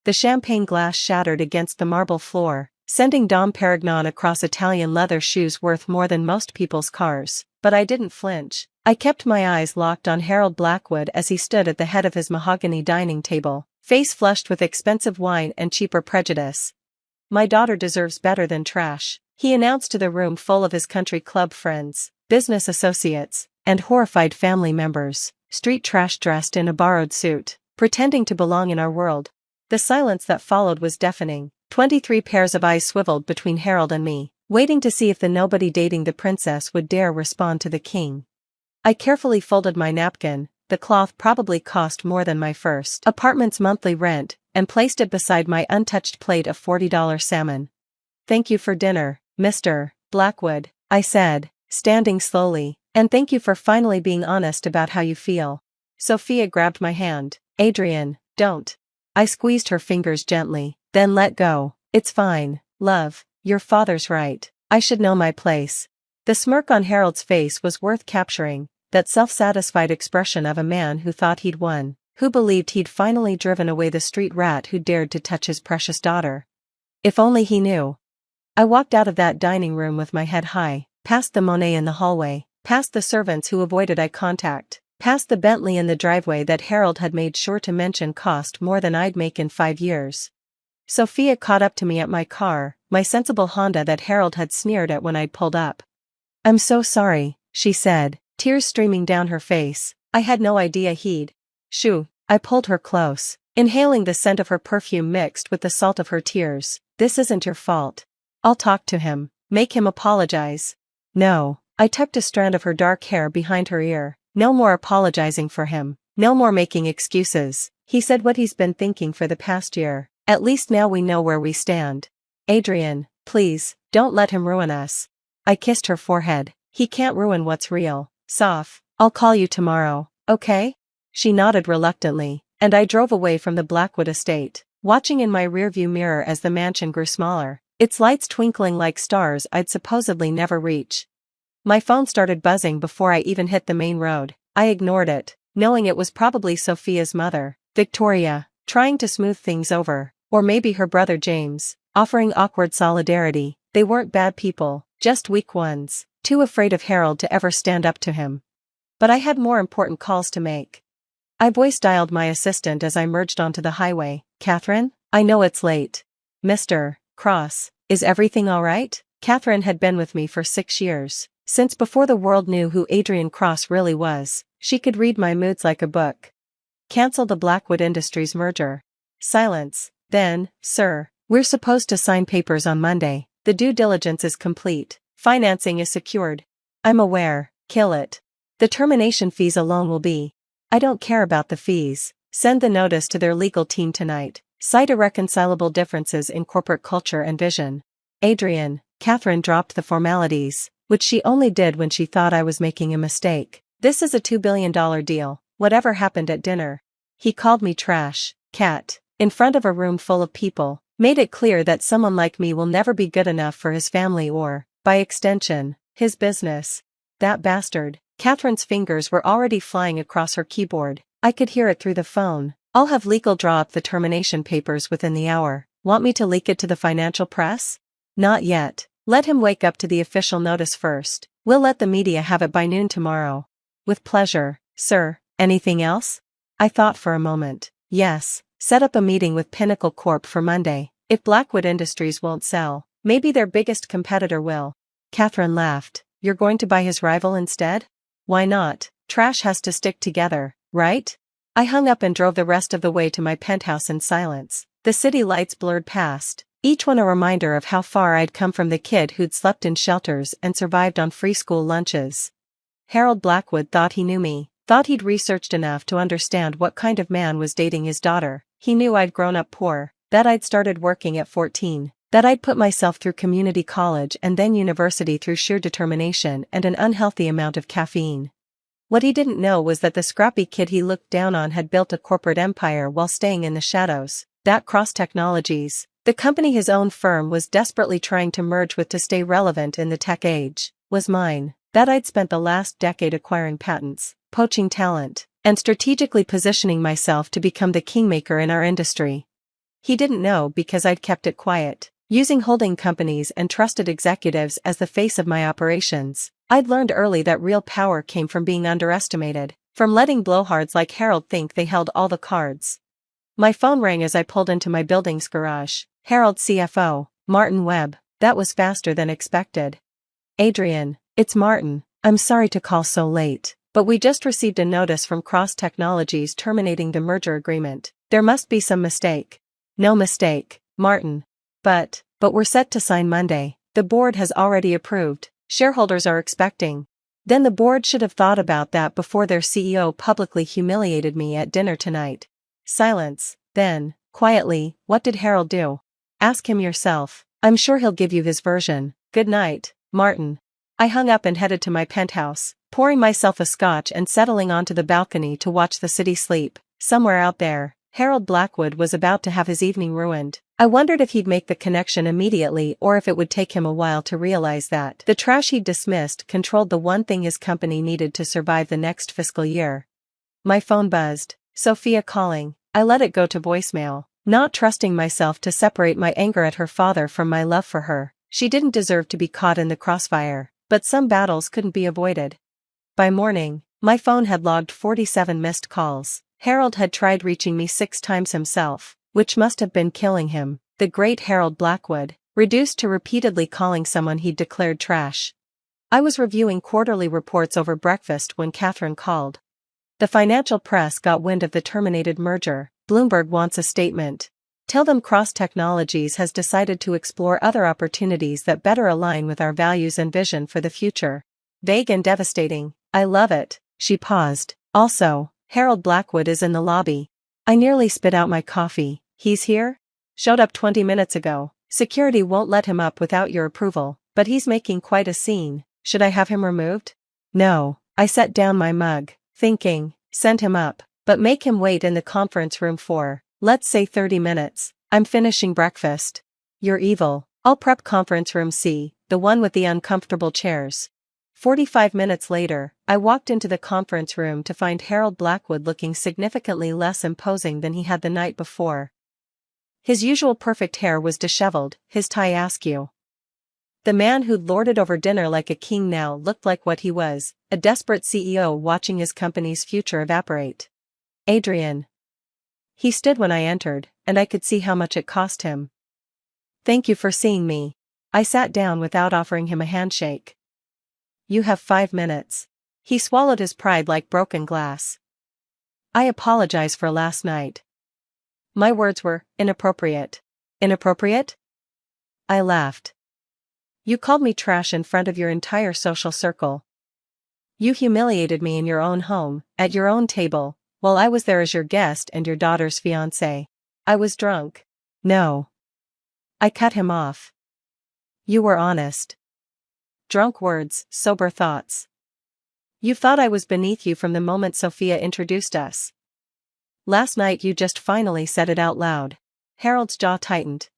The champagne glass shattered against the marble floor, sending Dom Pérignon across Italian leather shoes worth more than most people's cars. But I didn't flinch. I kept my eyes locked on Harold Blackwood as he stood at the head of his mahogany dining table, face flushed with expensive wine and cheaper prejudice. "My daughter deserves better than trash," he announced to the room full of his country club friends, business associates, and horrified family members. "Street trash dressed in a borrowed suit, pretending to belong in our world." The silence that followed was deafening. 23 pairs of eyes swiveled between Harold and me, waiting to see if the nobody dating the princess would dare respond to the king. I carefully folded my napkin, the cloth probably cost more than my first apartment's monthly rent, and placed it beside my untouched plate of $40 salmon. "Thank you for dinner, Mr. Blackwood," I said, standing slowly, "and thank you for finally being honest about how you feel." Sophia grabbed my hand. "Adrian, don't." I squeezed her fingers gently, then let go. "It's fine, love, your father's right. I should know my place." The smirk on Harold's face was worth capturing, that self-satisfied expression of a man who thought he'd won, who believed he'd finally driven away the street rat who dared to touch his precious daughter. If only he knew. I walked out of that dining room with my head high, past the Monet in the hallway, past the servants who avoided eye contact, past the Bentley in the driveway that Harold had made sure to mention cost more than I'd make in 5 years. Sophia caught up to me at my car, my sensible Honda that Harold had sneered at when I'd pulled up. "I'm so sorry," she said, tears streaming down her face. "I had no idea he'd." "Shoo." I pulled her close, inhaling the scent of her perfume mixed with the salt of her tears. "This isn't your fault. I'll talk to him, make him apologize." "No." I tucked a strand of her dark hair behind her ear. "No more apologizing for him. No more making excuses. He said what he's been thinking for the past year. At least now we know where we stand. Adrian, please, don't let him ruin us." I kissed her forehead. "He can't ruin what's real. Soph, I'll call you tomorrow, okay?" She nodded reluctantly, and I drove away from the Blackwood estate, watching in my rearview mirror as the mansion grew smaller, its lights twinkling like stars I'd supposedly never reach. My phone started buzzing before I even hit the main road. I ignored it, knowing it was probably Sophia's mother, Victoria, trying to smooth things over, or maybe her brother James, offering awkward solidarity. They weren't bad people, just weak ones, too afraid of Harold to ever stand up to him. But I had more important calls to make. I voice-dialed my assistant as I merged onto the highway. "Catherine, I know it's late. Mr. Cross, is everything all right?" Catherine had been with me for 6 years. Since before the world knew who Adrian Cross really was, she could read my moods like a book. "Cancel the Blackwood Industries merger." Silence. Then, "Sir, we're supposed to sign papers on Monday. The due diligence is complete. Financing is secured." "I'm aware. Kill it. The termination fees alone will be." "I don't care about the fees. Send the notice to their legal team tonight. Cite irreconcilable differences in corporate culture and vision." "Adrian." Catherine dropped the formalities, which she only did when she thought I was making a mistake. "This is a $2 billion deal, whatever happened at dinner." He called me trash, Cat, in front of a room full of people, made it clear that someone like me will never be good enough for his family or, by extension, his business. That bastard. Catherine's fingers were already flying across her keyboard. I could hear it through the phone. "I'll have legal draw up the termination papers within the hour. Want me to leak it to the financial press?" "Not yet. Let him wake up to the official notice first. We'll let the media have it by noon tomorrow." "With pleasure, sir. Anything else?" I thought for a moment. "Yes. Set up a meeting with Pinnacle Corp for Monday. If Blackwood Industries won't sell, maybe their biggest competitor will." Catherine laughed. "You're going to buy his rival instead?" "Why not? Trash has to stick together, right?" I hung up and drove the rest of the way to my penthouse in silence. The city lights blurred past, each one a reminder of how far I'd come from the kid who'd slept in shelters and survived on free school lunches. Harold Blackwood thought he knew me, thought he'd researched enough to understand what kind of man was dating his daughter. He knew I'd grown up poor, that I'd started working at 14, that I'd put myself through community college and then university through sheer determination and an unhealthy amount of caffeine. What he didn't know was that the scrappy kid he looked down on had built a corporate empire while staying in the shadows, that Cross Technologies, the company his own firm was desperately trying to merge with to stay relevant in the tech age, was mine, that I'd spent the last decade acquiring patents, poaching talent, and strategically positioning myself to become the kingmaker in our industry. He didn't know because I'd kept it quiet, using holding companies and trusted executives as the face of my operations. I'd learned early that real power came from being underestimated, from letting blowhards like Harold think they held all the cards. My phone rang as I pulled into my building's garage. Harold CFO, Martin Webb. That was faster than expected. Adrian, it's Martin. I'm sorry to call so late, but we just received a notice from Cross Technologies terminating the merger agreement. There must be some mistake. No mistake, Martin. But we're set to sign Monday. The board has already approved. Shareholders are expecting. Then the board should have thought about that before their CEO publicly humiliated me at dinner tonight. Silence. Then, quietly, what did Harold do? Ask him yourself. I'm sure he'll give you his version. Good night, Martin. I hung up and headed to my penthouse, pouring myself a scotch and settling onto the balcony to watch the city sleep. Somewhere out there, Harold Blackwood was about to have his evening ruined. I wondered if he'd make the connection immediately or if it would take him a while to realize that the trash he'd dismissed controlled the one thing his company needed to survive the next fiscal year. My phone buzzed. Sophia calling. I let it go to voicemail, not trusting myself to separate my anger at her father from my love for her. She didn't deserve to be caught in the crossfire, but some battles couldn't be avoided. By morning, my phone had logged 47 missed calls. Harold had tried reaching me 6 times himself, which must have been killing him. The great Harold Blackwood, reduced to repeatedly calling someone he'd declared trash. I was reviewing quarterly reports over breakfast when Catherine called. The financial press got wind of the terminated merger. Bloomberg wants a statement. Tell them Cross Technologies has decided to explore other opportunities that better align with our values and vision for the future. Vague and devastating. I love it. She paused. Also, Harold Blackwood is in the lobby. I nearly spit out my coffee. He's here? Showed up 20 minutes ago. Security won't let him up without your approval, but he's making quite a scene. Should I have him removed? No. I set down my mug, thinking, send him up, but make him wait in the conference room for, let's say 30 minutes. I'm finishing breakfast. You're evil. I'll prep conference room C, the one with the uncomfortable chairs. 45 minutes later, I walked into the conference room to find Harold Blackwood looking significantly less imposing than he had the night before. His usual perfect hair was disheveled, his tie askew. The man who'd lorded over dinner like a king now looked like what he was, a desperate CEO watching his company's future evaporate. Adrian. He stood when I entered, and I could see how much it cost him. Thank you for seeing me. I sat down without offering him a handshake. You have 5 minutes. He swallowed his pride like broken glass. I apologize for last night. My words were inappropriate. Inappropriate? I laughed. You called me trash in front of your entire social circle. You humiliated me in your own home, at your own table, while I was there as your guest and your daughter's fiancé. I was drunk. No. I cut him off. You were honest. Drunk words, sober thoughts. You thought I was beneath you from the moment Sophia introduced us. Last night you just finally said it out loud. Harold's jaw tightened.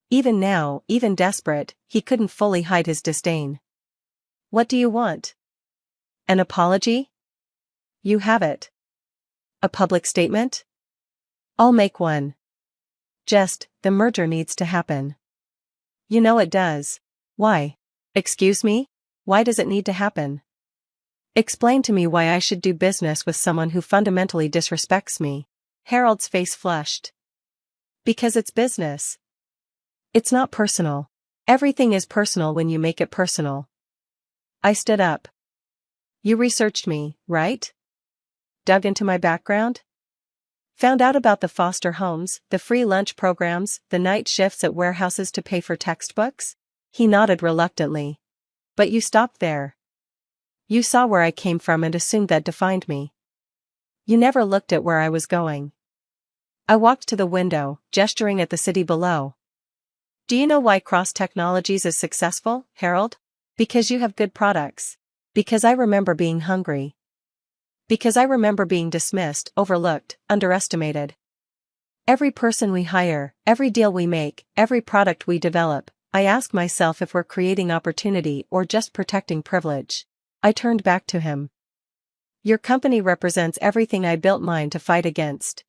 Even now, even desperate, he couldn't fully hide his disdain. What do you want? An apology? You have it. A public statement? I'll make one. Just, the merger needs to happen. You know it does. Why? Excuse me? Why does it need to happen? Explain to me why I should do business with someone who fundamentally disrespects me. Harold's face flushed. Because it's business. It's not personal. Everything is personal when you make it personal. I stood up. You researched me, right? Dug into my background? Found out about the foster homes, the free lunch programs, the night shifts at warehouses to pay for textbooks? He nodded reluctantly. But you stopped there. You saw where I came from and assumed that defined me. You never looked at where I was going. I walked to the window, gesturing at the city below. Do you know why Cross Technologies is successful, Harold? Because you have good products. Because I remember being hungry. Because I remember being dismissed, overlooked, underestimated. Every person we hire, every deal we make, every product we develop, I ask myself if we're creating opportunity or just protecting privilege. I turned back to him. Your company represents everything I built mine to fight against.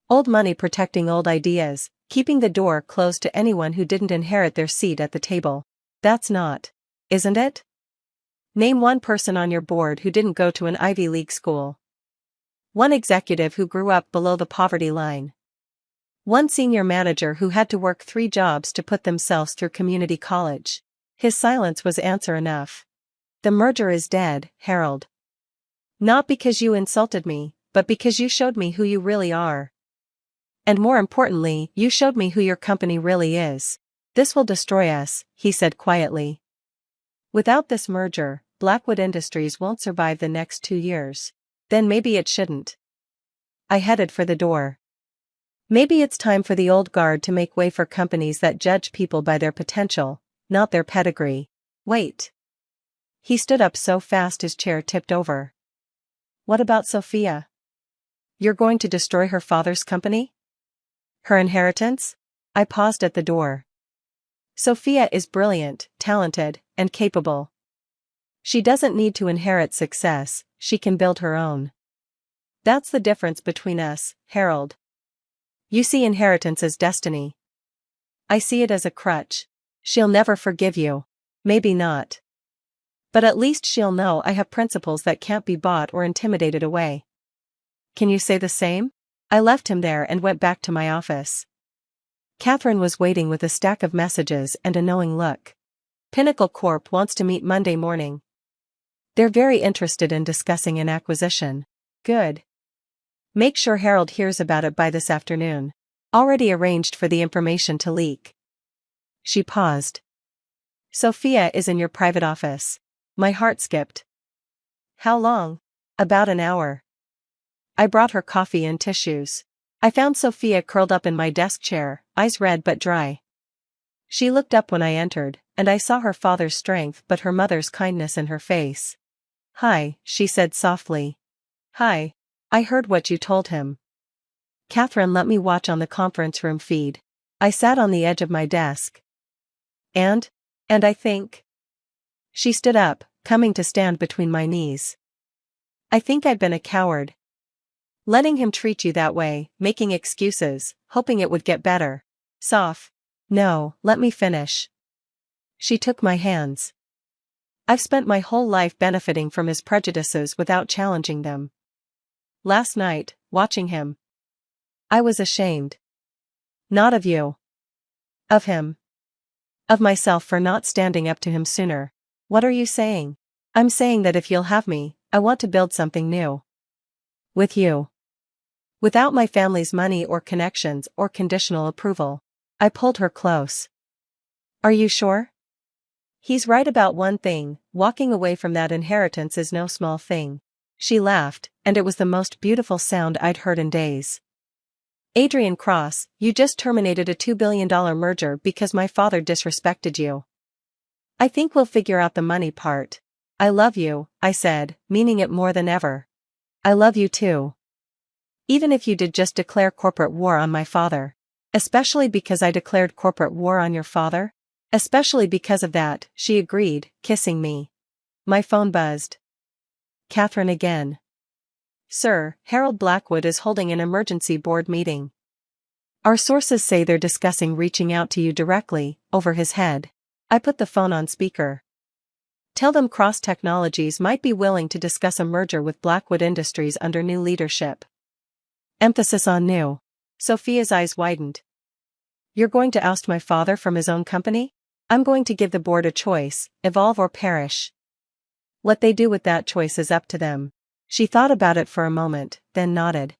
Old money protecting old ideas, keeping the door closed to anyone who didn't inherit their seat at the table. That's not. Isn't it? Name one person on your board who didn't go to an Ivy League school. One executive who grew up below the poverty line. One senior manager who had to work 3 jobs to put themselves through community college. His silence was answer enough. The merger is dead, Harold. Not because you insulted me, but because you showed me who you really are. And more importantly, you showed me who your company really is. This will destroy us, he said quietly. Without this merger, Blackwood Industries won't survive the next 2 years. Then maybe it shouldn't. I headed for the door. Maybe it's time for the old guard to make way for companies that judge people by their potential, not their pedigree. Wait. He stood up so fast his chair tipped over. What about Sophia? You're going to destroy her father's company? Her inheritance? I paused at the door. Sophia is brilliant, talented, and capable. She doesn't need to inherit success, she can build her own. That's the difference between us, Harold. You see inheritance as destiny. I see it as a crutch. She'll never forgive you. Maybe not. But at least she'll know I have principles that can't be bought or intimidated away. Can you say the same? I left him there and went back to my office. Catherine was waiting with a stack of messages and a knowing look. Pinnacle Corp wants to meet Monday morning. They're very interested in discussing an acquisition. Good. Make sure Harold hears about it by this afternoon. Already arranged for the information to leak. She paused. Sophia is in your private office. My heart skipped. How long? About an hour. I brought her coffee and tissues. I found Sophia curled up in my desk chair, eyes red but dry. She looked up when I entered, and I saw her father's strength but her mother's kindness in her face. Hi, she said softly. Hi. I heard what you told him. Catherine let me watch on the conference room feed. I sat on the edge of my desk. And I think. She stood up, coming to stand between my knees. I think I've been a coward. Letting him treat you that way, making excuses, hoping it would get better. Soph. No, let me finish. She took my hands. I've spent my whole life benefiting from his prejudices without challenging them. Last night, watching him, I was ashamed. Not of you. Of him. Of myself for not standing up to him sooner. What are you saying? I'm saying that if you'll have me, I want to build something new. With you. Without my family's money or connections or conditional approval. I pulled her close. Are you sure? He's right about one thing, walking away from that inheritance is no small thing. She laughed, and it was the most beautiful sound I'd heard in days. Adrian Cross, you just terminated a $2 billion merger because my father disrespected you. I think we'll figure out the money part. I love you, I said, meaning it more than ever. I love you too. Even if you did just declare corporate war on my father. Especially because I declared corporate war on your father? Especially because of that, she agreed, kissing me. My phone buzzed. Catherine again. Sir, Harold Blackwood is holding an emergency board meeting. Our sources say they're discussing reaching out to you directly, over his head. I put the phone on speaker. Tell them Cross Technologies might be willing to discuss a merger with Blackwood Industries under new leadership. Emphasis on new. Sophia's eyes widened. You're going to oust my father from his own company? I'm going to give the board a choice, evolve or perish. What they do with that choice is up to them. She thought about it for a moment, then nodded.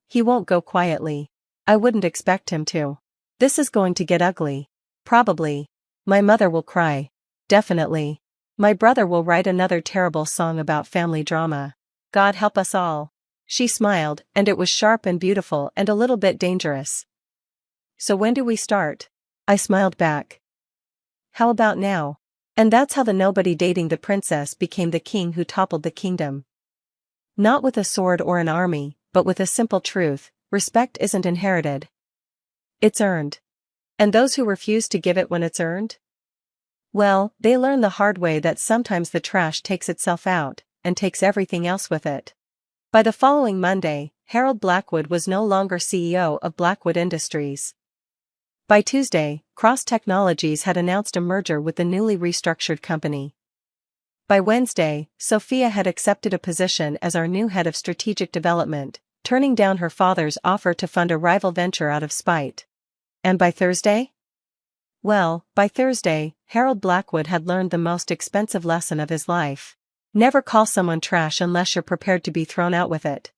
He won't go quietly. I wouldn't expect him to. This is going to get ugly. Probably. My mother will cry. Definitely. My brother will write another terrible song about family drama. God help us all. She smiled, and it was sharp and beautiful and a little bit dangerous. So when do we start? I smiled back. How about now? And that's how the nobody dating the princess became the king who toppled the kingdom. Not with a sword or an army, but with a simple truth: respect isn't inherited. It's earned. And those who refuse to give it when it's earned? Well, they learn the hard way that sometimes the trash takes itself out, and takes everything else with it. By the following Monday, Harold Blackwood was no longer CEO of Blackwood Industries. By Tuesday, Cross Technologies had announced a merger with the newly restructured company. By Wednesday, Sophia had accepted a position as our new head of strategic development, turning down her father's offer to fund a rival venture out of spite. And by Thursday? Well, by Thursday, Harold Blackwood had learned the most expensive lesson of his life. Never call someone trash unless you're prepared to be thrown out with it.